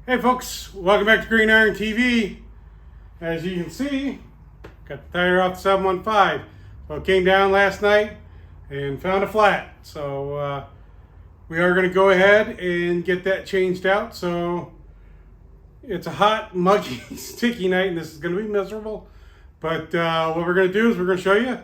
Hey folks, welcome back to Green Iron TV. As you can see, got the tire off the 715. So it came down last night and found a flat. So we are going to go ahead and get that changed out. So it's a hot, muggy, sticky night and this is going to be miserable. But what we're going to do is we're going to show you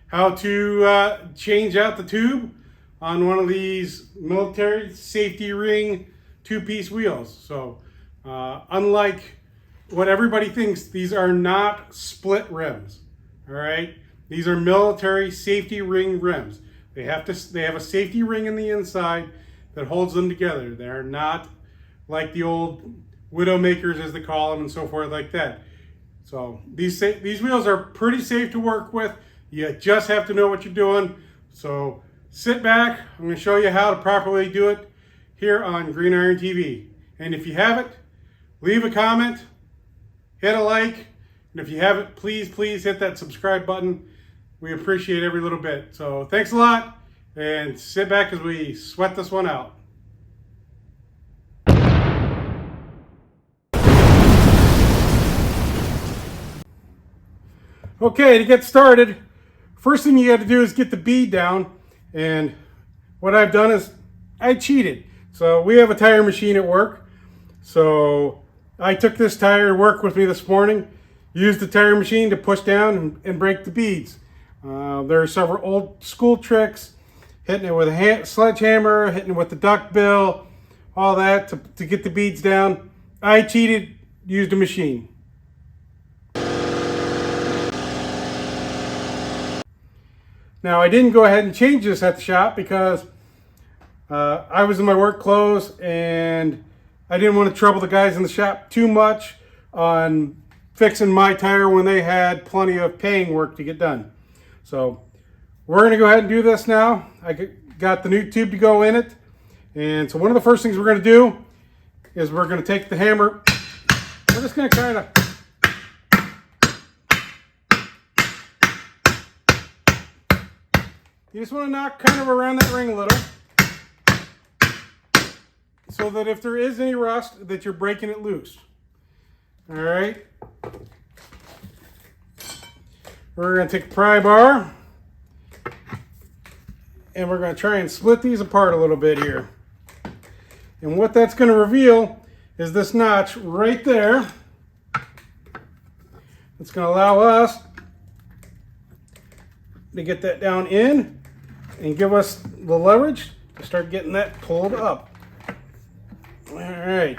how to change out the tube on one of these military safety ring two-piece wheels. So unlike what everybody thinks, these are not split rims. All right, these are military safety ring rims. They have a safety ring in the inside that holds them together. They're not like the old Widowmakers, as they call them, and so forth like that. So these wheels are pretty safe to work with. You just have to know what you're doing. So sit back. I'm going to show you how to properly do it here on Green Iron TV. And if you haven't, leave a comment, hit a like, and if you haven't, please hit that subscribe button. We appreciate every little bit. So thanks a lot, and sit back as we sweat this one out. Okay, to get started, first thing you got to do is get the bead down. And what I've done is I cheated. So we have a tire machine at work. So I took this tire to work with me this morning, used the tire machine to push down and break the beads. There are several old school tricks, hitting it with a sledgehammer, hitting it with the duck bill, all that to get the beads down. I cheated, used a machine. Now I didn't go ahead and change this at the shop because I was in my work clothes and I didn't want to trouble the guys in the shop too much on fixing my tire when they had plenty of paying work to get done. So we're going to go ahead and do this now. I got the new tube to go in it. And so one of the first things we're going to do is we're going to take the hammer. We're just going to kind of you just want to knock kind of around that ring a little, so that if there is any rust, that you're breaking it loose. All right. We're going to take the pry bar, and we're going to try and split these apart a little bit here. And what that's going to reveal is this notch right there. It's going to allow us to get that down in and give us the leverage to start getting that pulled up. All right.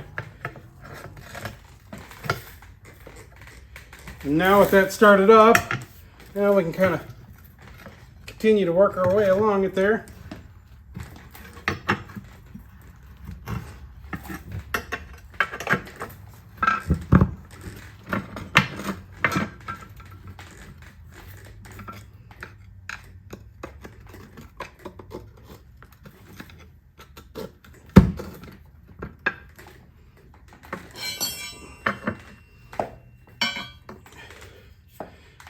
And now with that started up, now we can kind of continue to work our way along it there.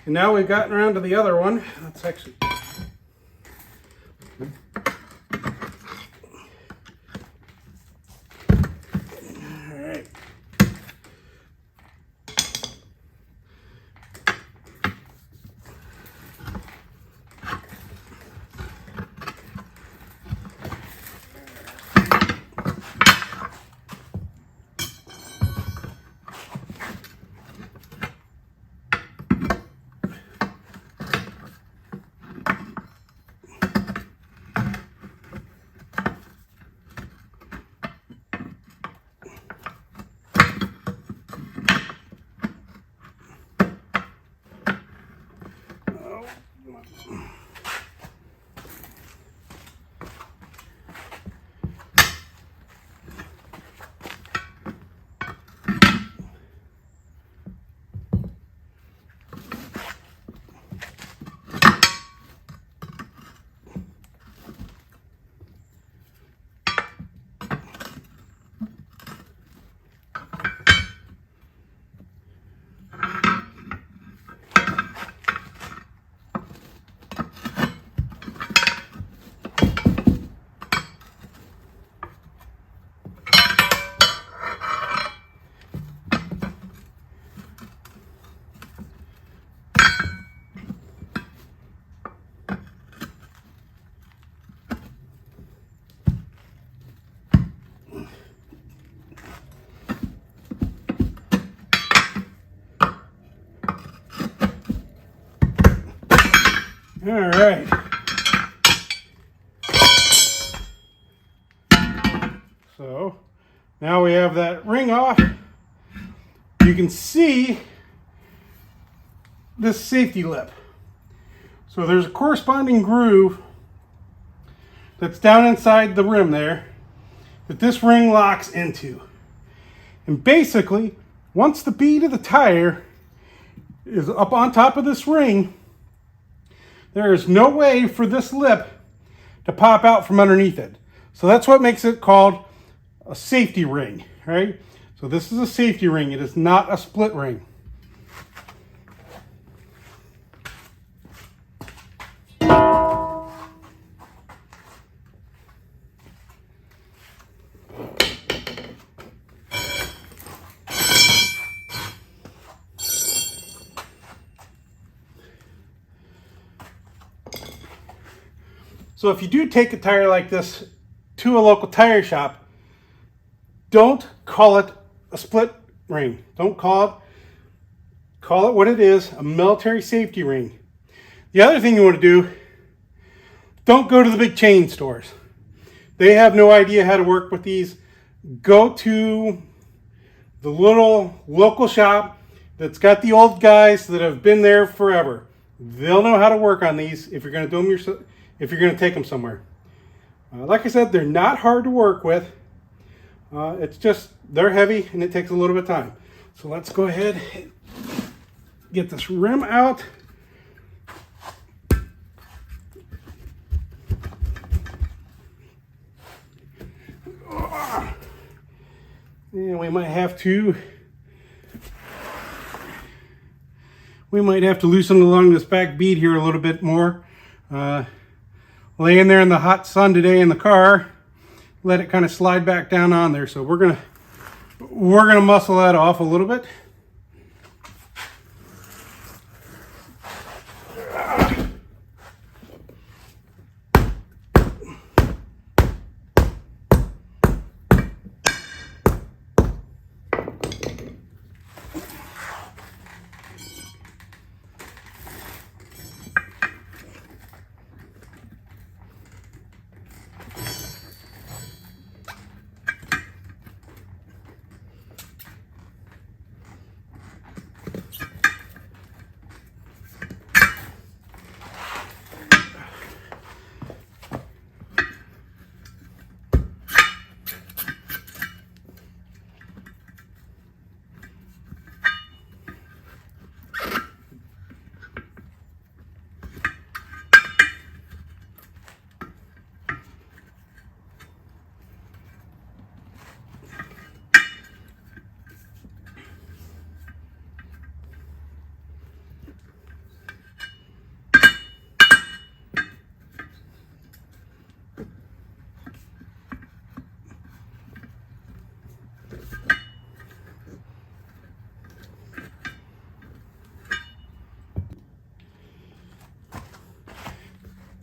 And now we've gotten around to the other one. Let's actually... All right. right. So now we have that ring off. You can see this safety lip. So there's a corresponding groove that's down inside the rim there that this ring locks into. And basically, once the bead of the tire is up on top of this ring, there is no way for this lip to pop out from underneath it. So that's what makes it called a safety ring, right? So this is a safety ring. It is not a split ring. So if you do take a tire like this to a local tire shop, don't call it a split ring. Don't call it what it is, a military safety ring. The other thing you want to do, don't go to the big chain stores. They have no idea how to work with these. Go to the little local shop that's got the old guys that have been there forever. They'll know how to work on these if you're going to do them yourself, if you're going to take them somewhere. Like I said, they're not hard to work with. It's just, they're heavy and it takes a little bit of time. So let's go ahead and get this rim out. And we might have to loosen along this back bead here a little bit more. Laying there in the hot sun today in the car, let it kind of slide back down on there. So we're gonna muscle that off a little bit.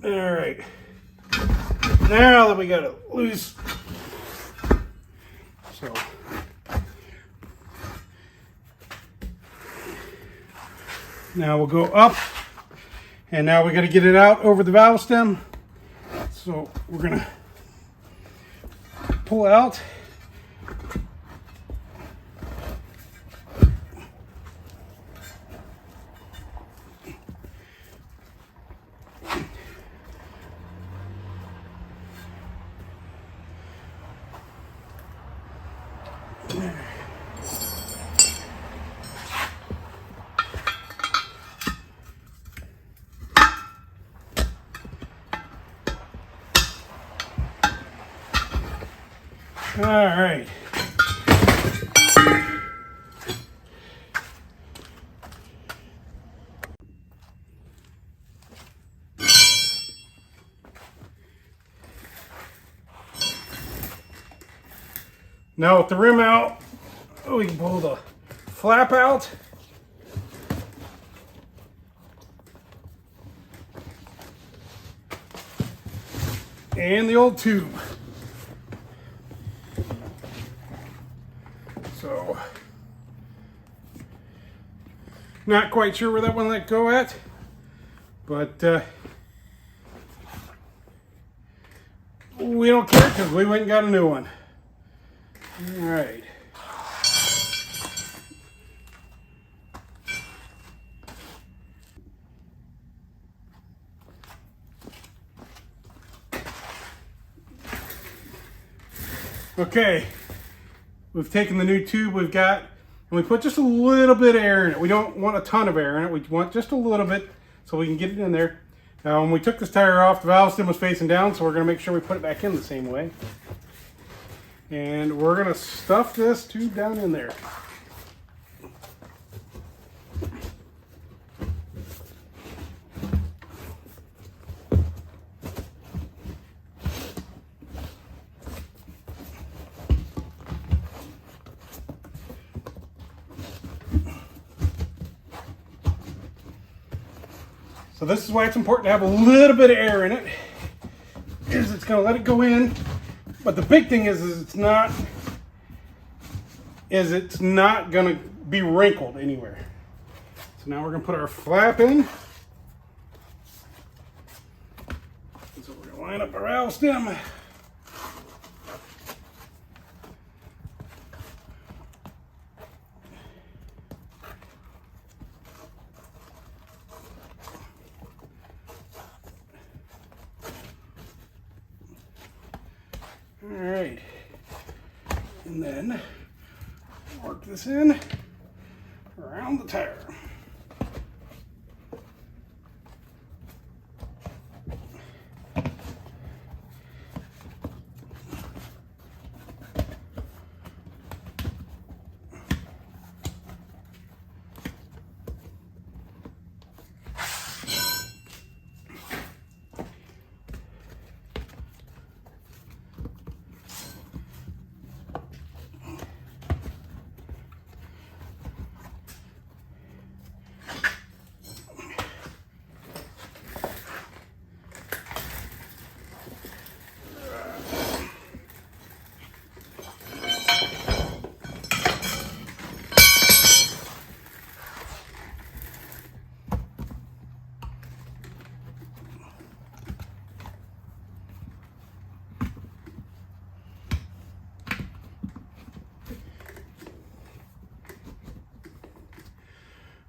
All right, now that we got it loose, so now we'll go up, and now we got to get it out over the valve stem. So we're gonna pull out. All right. Now with the rim out, we can pull the flap out. And the old tube. So, not quite sure where that one let go at, but we don't care because we went and got a new one. All right. Okay, we've taken the new tube we've got and we put just a little bit of air in it. We don't want a ton of air in it. We want just a little bit so we can get it in there. Now, when we took this tire off, the valve stem was facing down, so we're going to make sure we put it back in the same way. And we're going to stuff this tube down in there. So this is why it's important to have a little bit of air in it, is it's going to let it go in. But the big thing is it's not going to be wrinkled anywhere. So now we're going to put our flap in. So we're going to line up our valve stem. All right, and then work this in around the tire.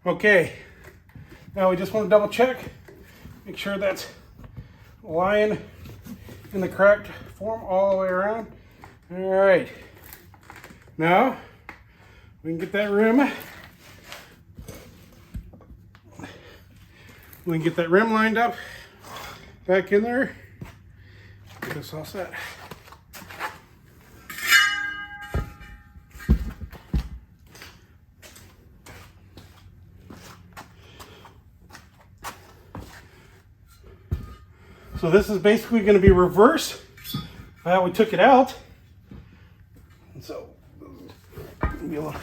Okay, now we just want to double check, make sure that's lying in the correct form all the way around. All right, now we can get that rim. We can get that rim lined up back in there. Get this all set. So this is basically going to be reverse of how we took it out. And so, be able to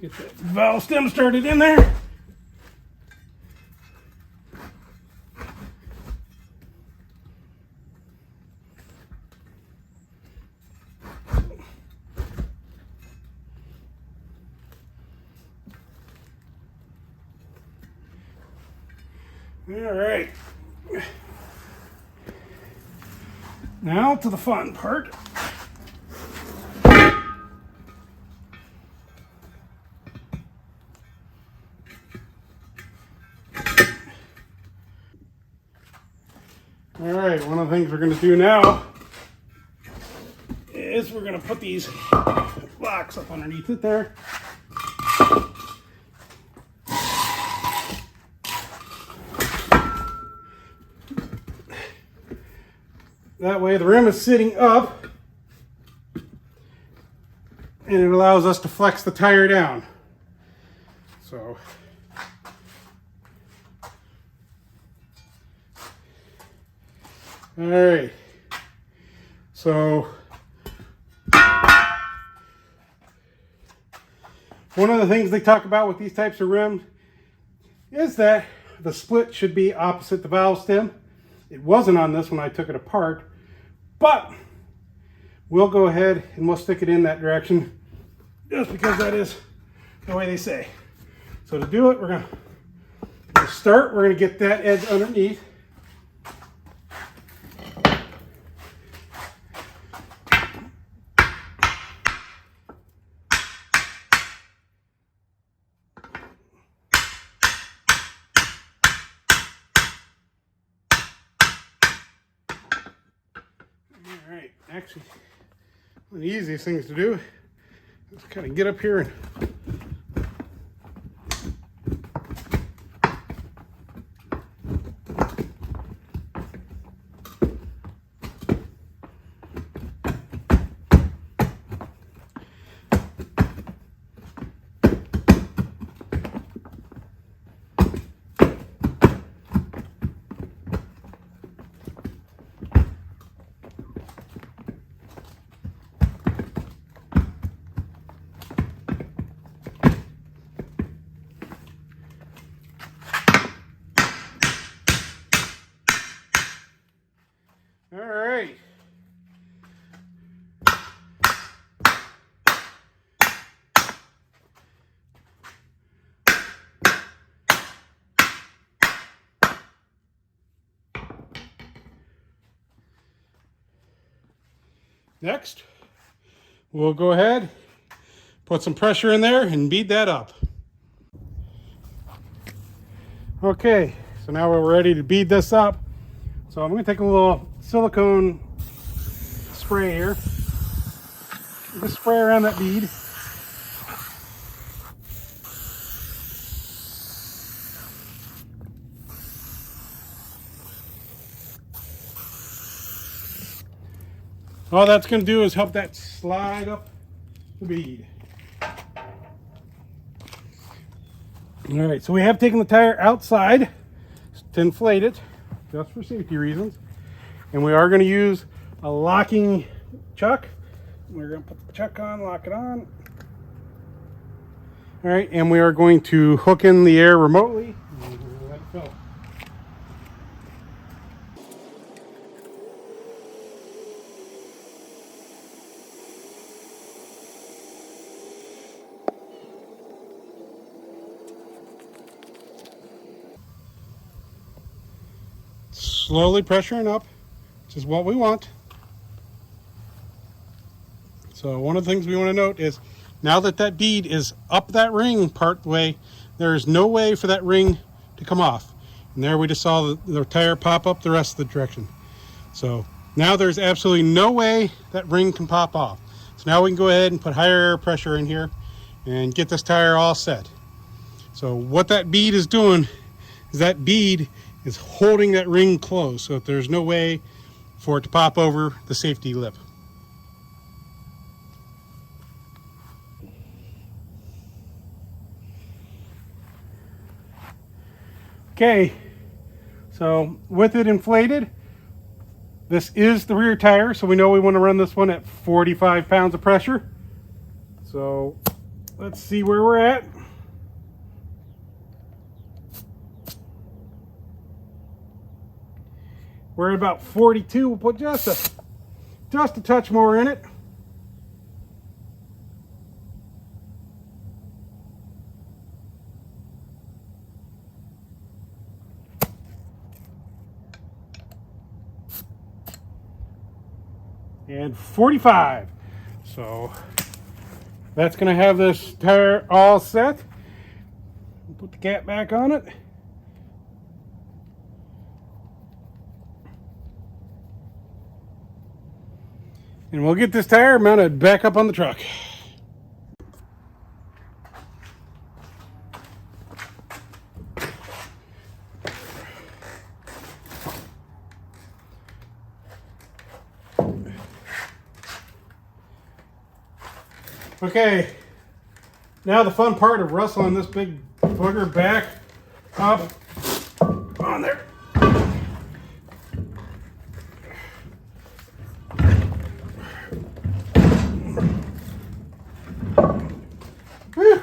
get that valve stem started in there. All right, now to the fun part. All right, one of the things we're going to do now is we're going to put these blocks up underneath it there. That way the rim is sitting up and it allows us to flex the tire down. So all right, so one of the things they talk about with these types of rims is that the split should be opposite the valve stem. It wasn't on this when I took it apart, but we'll go ahead and we'll stick it in that direction just because that is the way they say. So So to do it, we're going to start. We're going to get that edge underneath. All right, actually, one of the easiest things to do is kind of get up here and all right. Next, we'll go ahead, put some pressure in there and bead that up. Okay, so now we're ready to bead this up. So I'm going to take a little silicone spray here. Just spray around that bead. All that's going to do is help that slide up the bead. All right, so we have taken the tire outside to inflate it, just for safety reasons. And we are going to use a locking chuck. We're going to put the chuck on, lock it on. All right, and we are going to hook in the air remotely. And we'll let it go. Slowly pressuring up, which is what we want. So one of the things we want to note is now that that bead is up that ring part way, there is no way for that ring to come off. And there we just saw the tire pop up the rest of the direction. So now there's absolutely no way that ring can pop off. So now we can go ahead and put higher air pressure in here and get this tire all set. So what that bead is doing is that bead is holding that ring closed, so that there's no way for it to pop over the safety lip. Okay, so with it inflated, this is the rear tire, so we know we want to run this one at 45 pounds of pressure. So let's see where we're at. We're at about 42. We'll put just a touch more in it. And 45. So that's going to have this tire all set. Put the cap back on it. And we'll get this tire mounted back up on the truck. Okay, now the fun part of wrestling this big booger back up on there. Whew.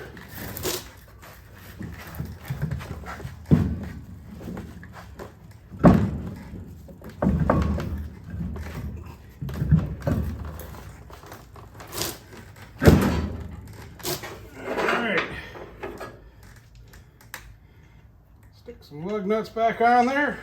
some lug nuts back on there.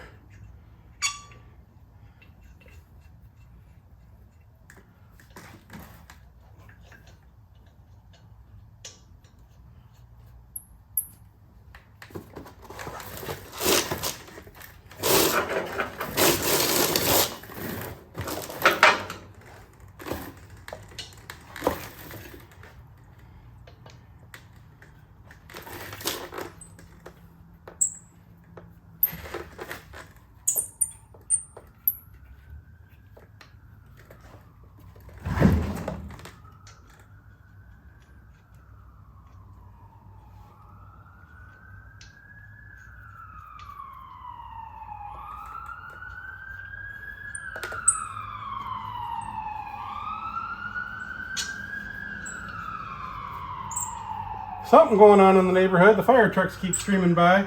Something going on in the neighborhood. The fire trucks keep streaming by.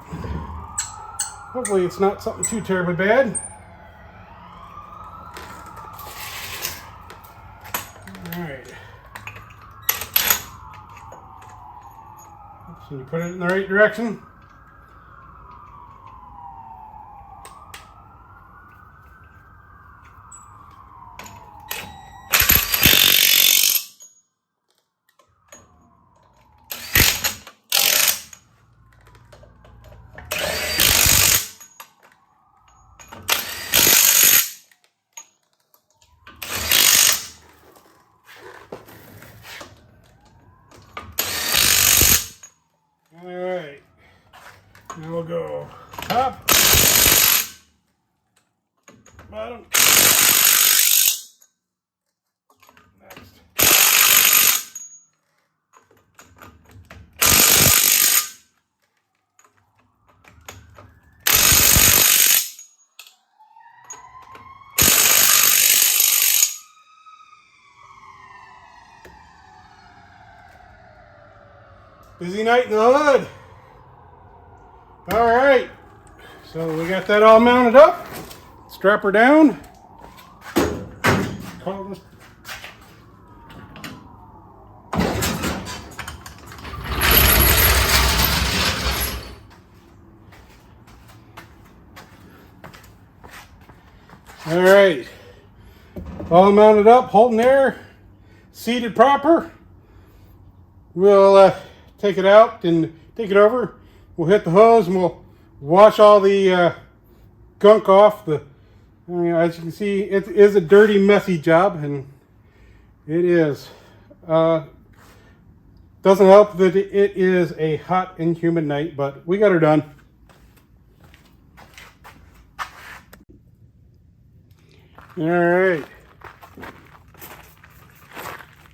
Hopefully it's not something too terribly bad. Alright. Can you put it in the right direction? Alright, now we'll go top, bottom, next. Busy night in the hood. All right, so we got that all mounted up. Strap her down. Call this. All right, all mounted up, holding there, seated proper. We'll take it out and take it over. We'll hit the hose and we'll wash all the gunk off. As you can see, it is a dirty, messy job, and it is. Doesn't help that it is a hot and humid night, but we got her done. All right.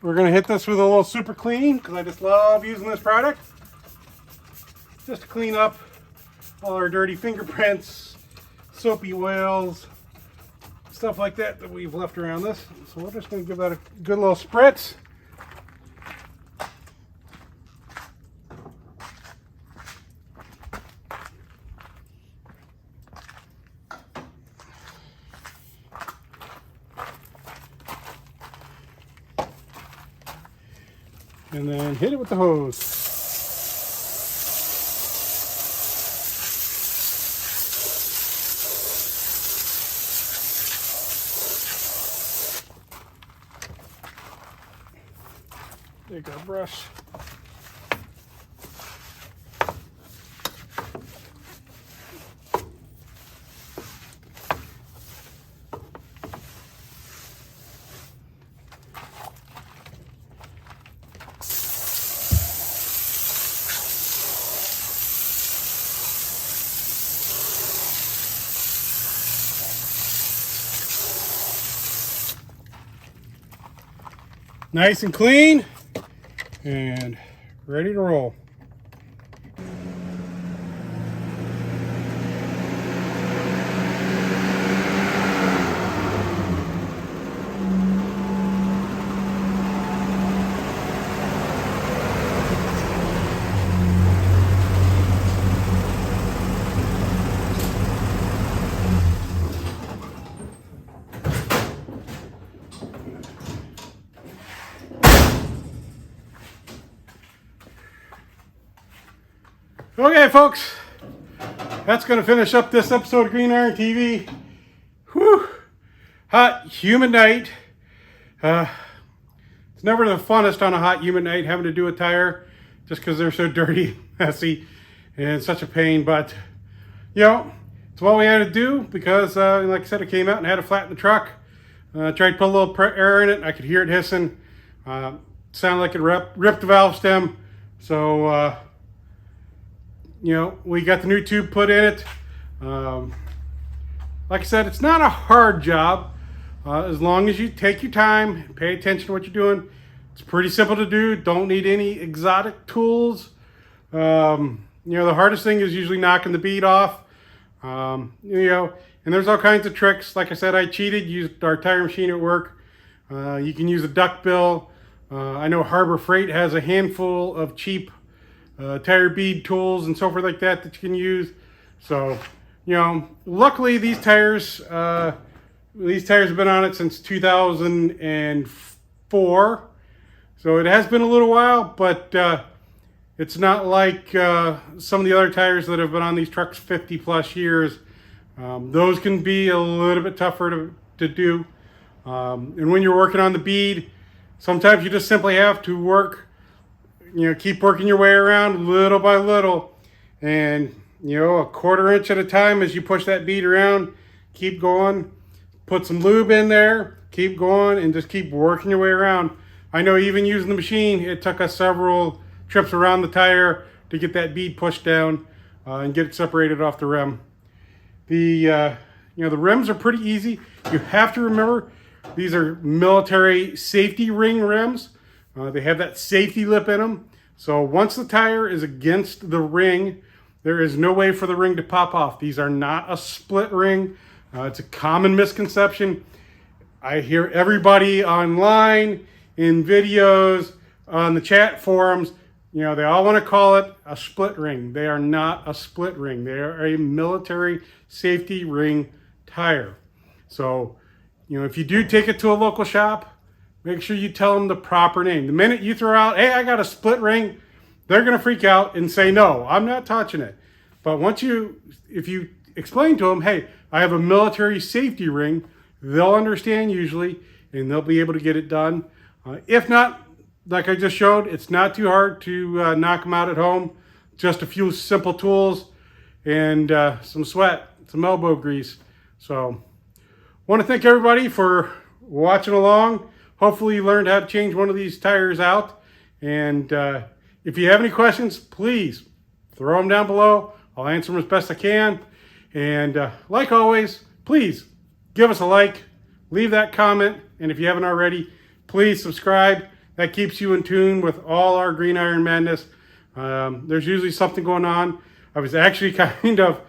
We're going to hit this with a little super clean because I just love using this product. Just to clean up all our dirty fingerprints, soapy oils, stuff like that that we've left around this. So we're just going to give that a good little spritz. And then hit it with the hose. Take our brush. Nice and clean and ready to roll. Okay, folks, that's going to finish up this episode of Green Iron TV. Whew. Hot, humid night. It's never the funnest on a hot, humid night having to do a tire just because they're so dirty, messy, and such a pain. But, you know, it's what we had to do because, like I said, it came out and had a flat in the truck. Tried to put a little air in it. I could hear it hissing. Sounded like it ripped the valve stem. So, you know, we got the new tube put in it. Like I said, it's not a hard job. As long as you take your time, pay attention to what you're doing. It's pretty simple to do. Don't need any exotic tools. You know, the hardest thing is usually knocking the bead off. You know, and there's all kinds of tricks. Like I said, I cheated, used our tire machine at work. You can use a duck bill. I know Harbor Freight has a handful of cheap tire bead tools and so forth like that that you can use. So, you know, luckily these tires have been on it since 2004. So it has been a little while, but it's not like some of the other tires that have been on these trucks 50 plus years. Those can be a little bit tougher to do. And when you're working on the bead, sometimes you just simply have to work, you know, keep working your way around little by little. And, you know, a quarter inch at a time as you push that bead around, keep going, put some lube in there, keep going, and just keep working your way around. I know even using the machine, it took us several trips around the tire to get that bead pushed down and get it separated off the rim. You know, the rims are pretty easy. You have to remember, these are military safety ring rims. They have that safety lip in them. So once the tire is against the ring, there is no way for the ring to pop off. These are not a split ring. It's a common misconception. I hear everybody online, in videos, on the chat forums, you know, they all want to call it a split ring. They are not a split ring. They are a military safety ring tire. So, you know, if you do take it to a local shop, make sure you tell them the proper name. The minute you throw out, hey, I got a split ring, they're going to freak out and say, no, I'm not touching it. But if you explain to them, hey, I have a military safety ring, they'll understand usually, and they'll be able to get it done. If not, like I just showed, it's not too hard to knock them out at home. Just a few simple tools and some sweat, some elbow grease. So, want to thank everybody for watching along. Hopefully you learned how to change one of these tires out. And if you have any questions, please throw them down below. I'll answer them as best I can. And like always, please give us a like, leave that comment, and if you haven't already, please subscribe. That keeps you in tune with all our Green Iron madness. There's usually something going on. I was actually kind of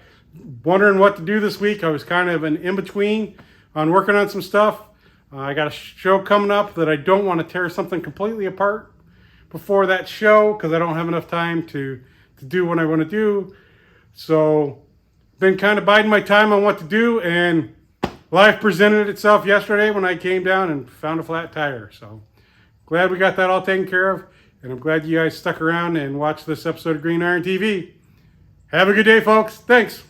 wondering what to do this week. I was kind of an in-between on working on some stuff. I got a show coming up that I don't want to tear something completely apart before that show because I don't have enough time to do what I want to do. So, been kind of biding my time on what to do, and life presented itself yesterday when I came down and found a flat tire. So, glad we got that all taken care of, and I'm glad you guys stuck around and watched this episode of Green Iron TV. Have a good day, folks. Thanks.